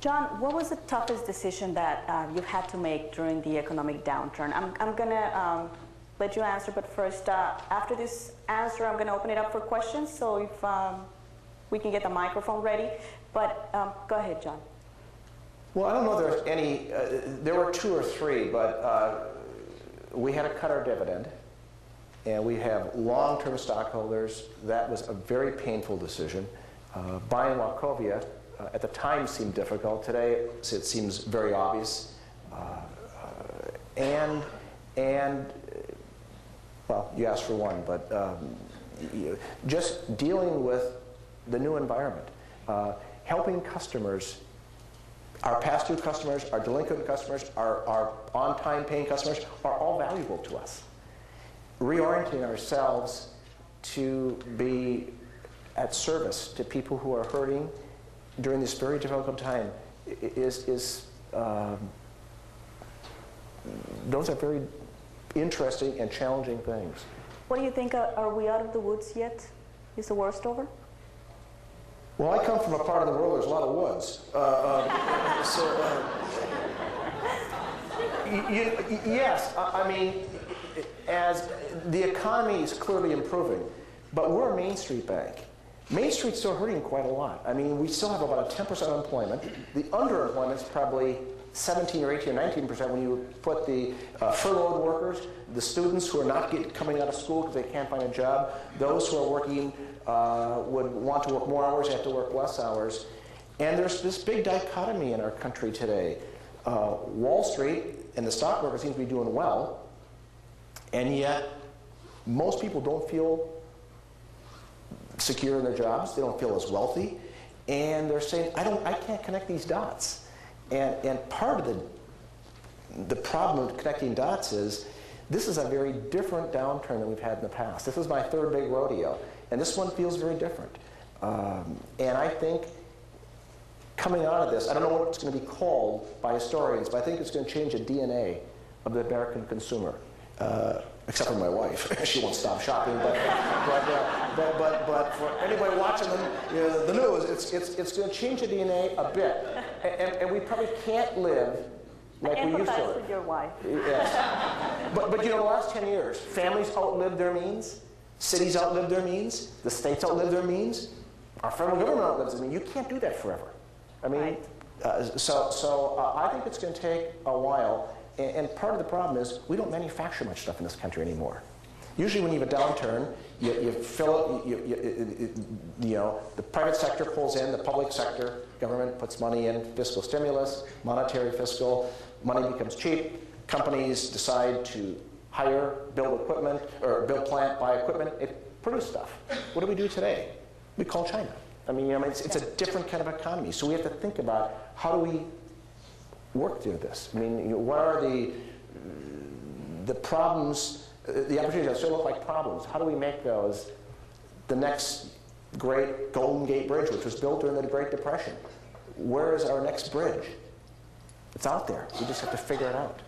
John, what was the toughest decision that you've had to make during the economic downturn? I'm going to let you answer, but first, after this answer, I'm going to open it up for questions, so if we can get the microphone ready. But go ahead, John. Well, I don't know if there's any, there were 2 or 3, but we had to cut our dividend, and we have long-term stockholders. That was a very painful decision. Buying Wachovia at the time seemed difficult. Today, it seems very obvious. Well, you asked for one, but just dealing with the new environment, helping customers, our past-due customers, our delinquent customers, our on-time paying customers are all valuable to us. Reorienting ourselves to be at service to people who are hurting during this very difficult time those are very interesting and challenging things. What do you think? Are we out of the woods yet? Is the worst over? Well, I come from a part of the world where there's a lot of woods. Yes, I mean, as the economy is clearly improving, but we're a Main Street bank. Main Street's still hurting quite a lot. I mean, we still have about a 10% unemployment. The underemployment's probably 17 or 18 or 19% when you put the furloughed workers, the students who are not coming out of school because they can't find a job, those who are working would want to work more hours, have to work less hours. And there's this big dichotomy in our country today. Wall Street and the stock market seems to be doing well, and yet most people don't feel secure in their jobs. They don't feel as wealthy, and they're saying, I can't connect these dots. And part of the problem with connecting dots is this is a very different downturn than we've had in the past. This is my 3rd big rodeo, and this one feels very different. And I think coming out of this, I don't know what it's going to be called by historians, but I think it's going to change the DNA of the American consumer. Except for my wife, she won't stop shopping. But for anybody watching the news, it's going to change the DNA a bit, and we probably can't live like we used to. I empathize with your wife. Yes, but you know, the last 10 years, families outlived their means, cities outlived their means, the states outlived their means, our federal government outlives their means. You can't do that forever. I mean, right. So I think it's going to take a while. And part of the problem is we don't manufacture much stuff in this country anymore. Usually when you have a downturn, you fill it, you know, the private sector pulls in, the public sector, government puts money in, fiscal stimulus, monetary fiscal, money becomes cheap, companies decide to hire, build equipment, or build plant, buy equipment, produce stuff. What do we do today? We call China. I mean, it's a different kind of economy. So we have to think about how do we work through this. I mean, what are the problems, the opportunities that still look like problems? How do we make those the next great Golden Gate Bridge, which was built during the Great Depression? Where is our next bridge? It's out there. We just have to figure it out.